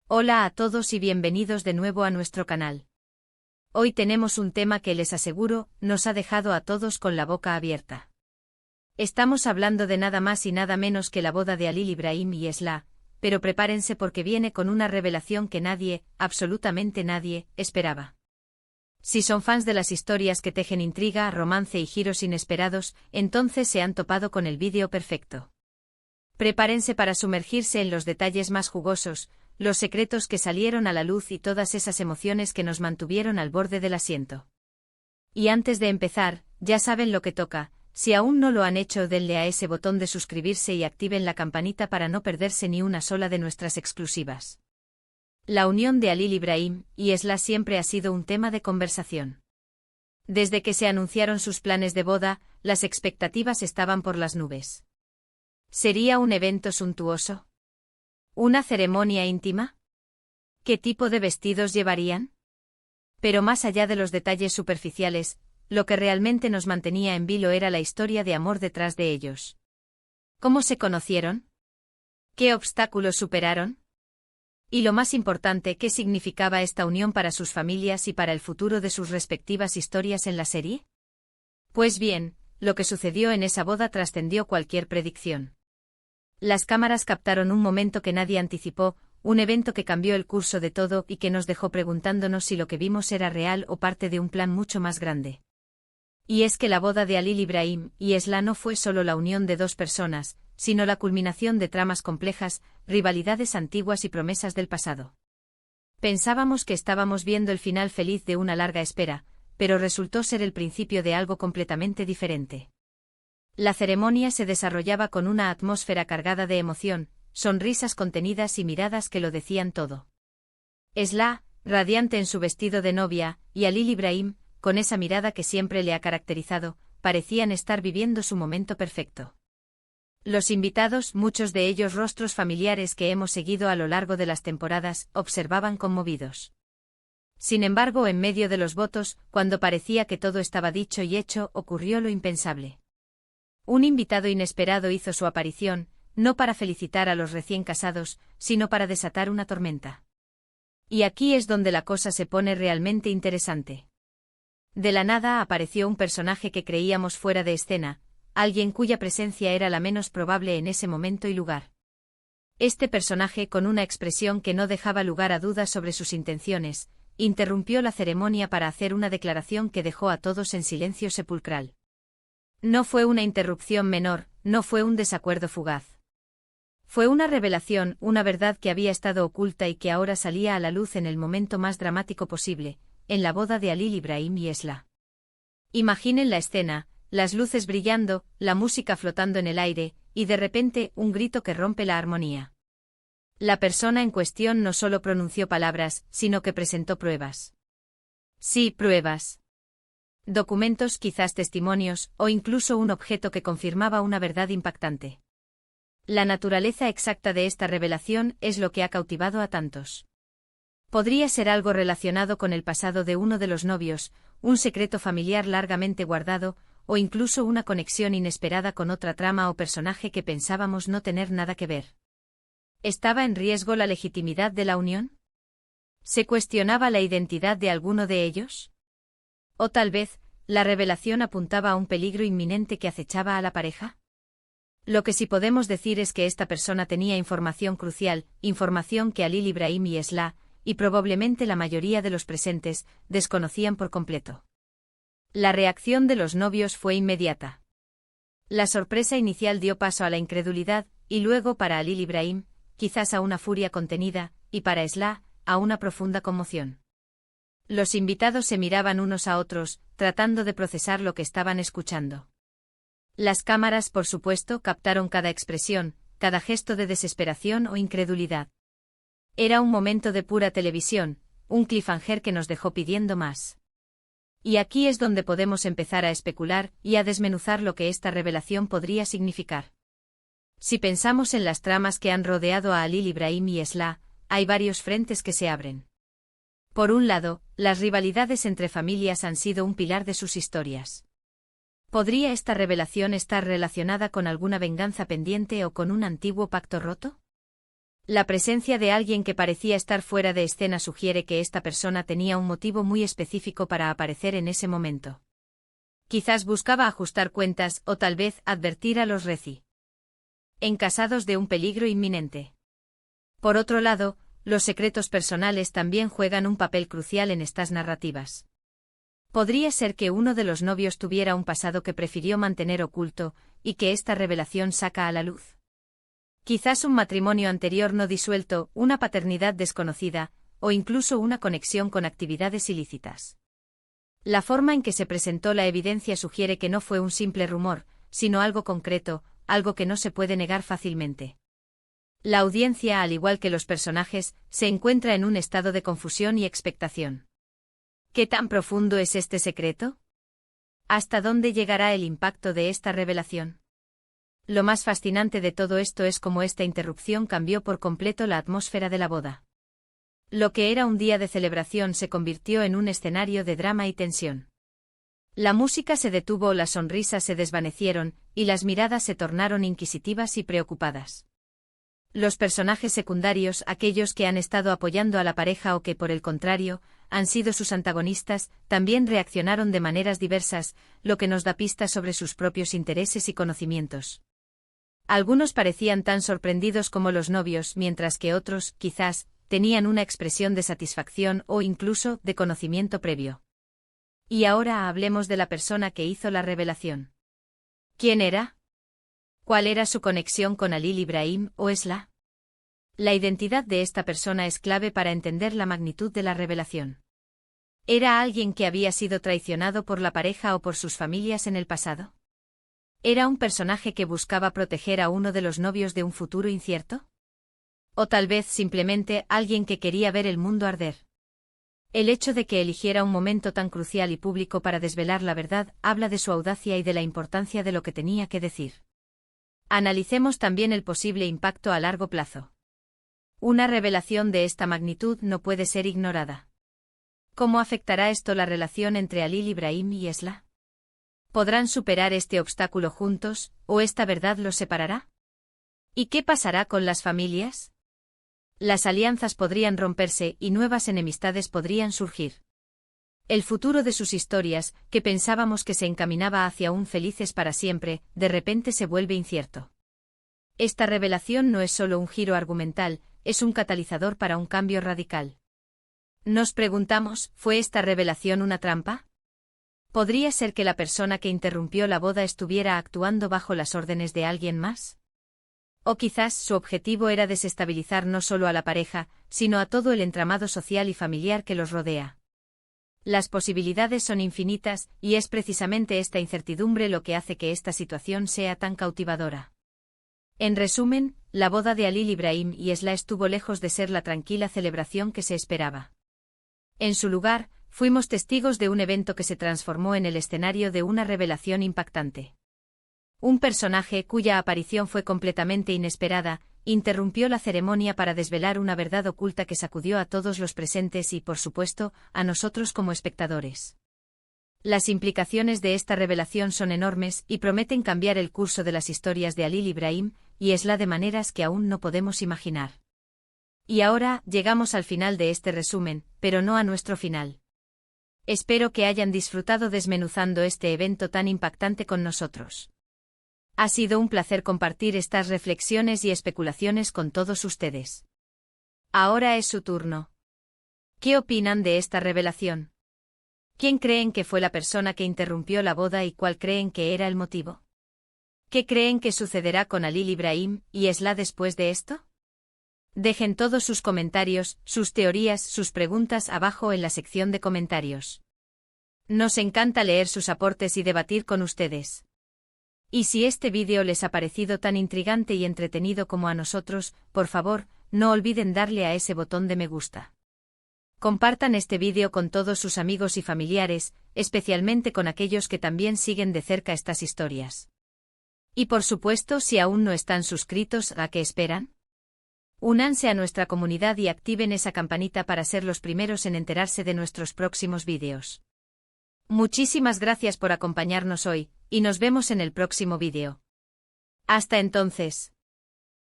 Hola a todos y bienvenidos de nuevo a nuestro canal. Hoy tenemos un tema que les aseguro, nos ha dejado a todos con la boca abierta. Estamos hablando de nada más y nada menos que la boda de Halil Ibrahim y Esla, pero prepárense porque viene con una revelación que nadie, absolutamente nadie, esperaba. Si son fans de las historias que tejen intriga, romance y giros inesperados, entonces se han topado con el vídeo perfecto. Prepárense para sumergirse en los detalles más jugosos, los secretos que salieron a la luz y todas esas emociones que nos mantuvieron al borde del asiento. Y antes de empezar, ya saben lo que toca, si aún no lo han hecho denle a ese botón de suscribirse y activen la campanita para no perderse ni una sola de nuestras exclusivas. La unión de Halil Ibrahim y Esla siempre ha sido un tema de conversación. Desde que se anunciaron sus planes de boda, las expectativas estaban por las nubes. ¿Sería un evento suntuoso? ¿Una ceremonia íntima? ¿Qué tipo de vestidos llevarían? Pero más allá de los detalles superficiales, lo que realmente nos mantenía en vilo era la historia de amor detrás de ellos. ¿Cómo se conocieron? ¿Qué obstáculos superaron? Y lo más importante, ¿qué significaba esta unión para sus familias y para el futuro de sus respectivas historias en la serie? Pues bien, lo que sucedió en esa boda trascendió cualquier predicción. Las cámaras captaron un momento que nadie anticipó, un evento que cambió el curso de todo y que nos dejó preguntándonos si lo que vimos era real o parte de un plan mucho más grande. Y es que la boda de Halil Ibrahim y Esla no fue solo la unión de dos personas, sino la culminación de tramas complejas, rivalidades antiguas y promesas del pasado. Pensábamos que estábamos viendo el final feliz de una larga espera, pero resultó ser el principio de algo completamente diferente. La ceremonia se desarrollaba con una atmósfera cargada de emoción, sonrisas contenidas y miradas que lo decían todo. Esla, radiante en su vestido de novia, y Halil Ibrahim, con esa mirada que siempre le ha caracterizado, parecían estar viviendo su momento perfecto. Los invitados, muchos de ellos rostros familiares que hemos seguido a lo largo de las temporadas, observaban conmovidos. Sin embargo, en medio de los votos, cuando parecía que todo estaba dicho y hecho, ocurrió lo impensable. Un invitado inesperado hizo su aparición, no para felicitar a los recién casados, sino para desatar una tormenta. Y aquí es donde la cosa se pone realmente interesante. De la nada apareció un personaje que creíamos fuera de escena, alguien cuya presencia era la menos probable en ese momento y lugar. Este personaje, con una expresión que no dejaba lugar a dudas sobre sus intenciones, interrumpió la ceremonia para hacer una declaración que dejó a todos en silencio sepulcral. No fue una interrupción menor, no fue un desacuerdo fugaz. Fue una revelación, una verdad que había estado oculta y que ahora salía a la luz en el momento más dramático posible, en la boda de Halil Ibrahim y Esla. Imaginen la escena, las luces brillando, la música flotando en el aire, y de repente un grito que rompe la armonía. La persona en cuestión no solo pronunció palabras, sino que presentó pruebas. Sí, pruebas. Documentos, quizás testimonios, o incluso un objeto que confirmaba una verdad impactante. La naturaleza exacta de esta revelación es lo que ha cautivado a tantos. Podría ser algo relacionado con el pasado de uno de los novios, un secreto familiar largamente guardado, o incluso una conexión inesperada con otra trama o personaje que pensábamos no tener nada que ver. ¿Estaba en riesgo la legitimidad de la unión? ¿Se cuestionaba la identidad de alguno de ellos? O tal vez, la revelación apuntaba a un peligro inminente que acechaba a la pareja. Lo que sí podemos decir es que esta persona tenía información crucial, información que Halil Ibrahim y Esla, y probablemente la mayoría de los presentes, desconocían por completo. La reacción de los novios fue inmediata. La sorpresa inicial dio paso a la incredulidad, y luego para Halil Ibrahim, quizás a una furia contenida, y para Esla, a una profunda conmoción. Los invitados se miraban unos a otros, tratando de procesar lo que estaban escuchando. Las cámaras, por supuesto, captaron cada expresión, cada gesto de desesperación o incredulidad. Era un momento de pura televisión, un cliffhanger que nos dejó pidiendo más. Y aquí es donde podemos empezar a especular y a desmenuzar lo que esta revelación podría significar. Si pensamos en las tramas que han rodeado a Halil Ibrahim y Esla, hay varios frentes que se abren. Por un lado, las rivalidades entre familias han sido un pilar de sus historias. ¿Podría esta revelación estar relacionada con alguna venganza pendiente o con un antiguo pacto roto? La presencia de alguien que parecía estar fuera de escena sugiere que esta persona tenía un motivo muy específico para aparecer en ese momento. Quizás buscaba ajustar cuentas o tal vez advertir a los reci encasados de un peligro inminente. Por otro lado, los secretos personales también juegan un papel crucial en estas narrativas. Podría ser que uno de los novios tuviera un pasado que prefirió mantener oculto, y que esta revelación saca a la luz. Quizás un matrimonio anterior no disuelto, una paternidad desconocida, o incluso una conexión con actividades ilícitas. La forma en que se presentó la evidencia sugiere que no fue un simple rumor, sino algo concreto, algo que no se puede negar fácilmente. La audiencia, al igual que los personajes, se encuentra en un estado de confusión y expectación. ¿Qué tan profundo es este secreto? ¿Hasta dónde llegará el impacto de esta revelación? Lo más fascinante de todo esto es cómo esta interrupción cambió por completo la atmósfera de la boda. Lo que era un día de celebración se convirtió en un escenario de drama y tensión. La música se detuvo, las sonrisas se desvanecieron, y las miradas se tornaron inquisitivas y preocupadas. Los personajes secundarios, aquellos que han estado apoyando a la pareja o que, por el contrario, han sido sus antagonistas, también reaccionaron de maneras diversas, lo que nos da pistas sobre sus propios intereses y conocimientos. Algunos parecían tan sorprendidos como los novios, mientras que otros, quizás, tenían una expresión de satisfacción o incluso de conocimiento previo. Y ahora hablemos de la persona que hizo la revelación. ¿Quién era? ¿Cuál era su conexión con Halil Ibrahim o Esla? La identidad de esta persona es clave para entender la magnitud de la revelación. ¿Era alguien que había sido traicionado por la pareja o por sus familias en el pasado? ¿Era un personaje que buscaba proteger a uno de los novios de un futuro incierto? ¿O tal vez simplemente alguien que quería ver el mundo arder? El hecho de que eligiera un momento tan crucial y público para desvelar la verdad habla de su audacia y de la importancia de lo que tenía que decir. Analicemos también el posible impacto a largo plazo. Una revelación de esta magnitud no puede ser ignorada. ¿Cómo afectará esto la relación entre Halil Ibrahim y Esla? ¿Podrán superar este obstáculo juntos, o esta verdad los separará? ¿Y qué pasará con las familias? Las alianzas podrían romperse y nuevas enemistades podrían surgir. El futuro de sus historias, que pensábamos que se encaminaba hacia un felices para siempre, de repente se vuelve incierto. Esta revelación no es solo un giro argumental, es un catalizador para un cambio radical. Nos preguntamos, ¿fue esta revelación una trampa? ¿Podría ser que la persona que interrumpió la boda estuviera actuando bajo las órdenes de alguien más? O quizás su objetivo era desestabilizar no solo a la pareja, sino a todo el entramado social y familiar que los rodea. Las posibilidades son infinitas, y es precisamente esta incertidumbre lo que hace que esta situación sea tan cautivadora. En resumen, la boda de Halil Ibrahim y Esla estuvo lejos de ser la tranquila celebración que se esperaba. En su lugar, fuimos testigos de un evento que se transformó en el escenario de una revelación impactante. Un personaje cuya aparición fue completamente inesperada, interrumpió la ceremonia para desvelar una verdad oculta que sacudió a todos los presentes y, por supuesto, a nosotros como espectadores. Las implicaciones de esta revelación son enormes y prometen cambiar el curso de las historias de Halil Ibrahim y Esla de maneras que aún no podemos imaginar. Y ahora, llegamos al final de este resumen, pero no a nuestro final. Espero que hayan disfrutado desmenuzando este evento tan impactante con nosotros. Ha sido un placer compartir estas reflexiones y especulaciones con todos ustedes. Ahora es su turno. ¿Qué opinan de esta revelación? ¿Quién creen que fue la persona que interrumpió la boda y cuál creen que era el motivo? ¿Qué creen que sucederá con Halil Ibrahim y Esla después de esto? Dejen todos sus comentarios, sus teorías, sus preguntas abajo en la sección de comentarios. Nos encanta leer sus aportes y debatir con ustedes. Y si este vídeo les ha parecido tan intrigante y entretenido como a nosotros, por favor, no olviden darle a ese botón de me gusta. Compartan este vídeo con todos sus amigos y familiares, especialmente con aquellos que también siguen de cerca estas historias. Y por supuesto, si aún no están suscritos, ¿a qué esperan? Únanse a nuestra comunidad y activen esa campanita para ser los primeros en enterarse de nuestros próximos vídeos. Muchísimas gracias por acompañarnos hoy, y nos vemos en el próximo vídeo. Hasta entonces.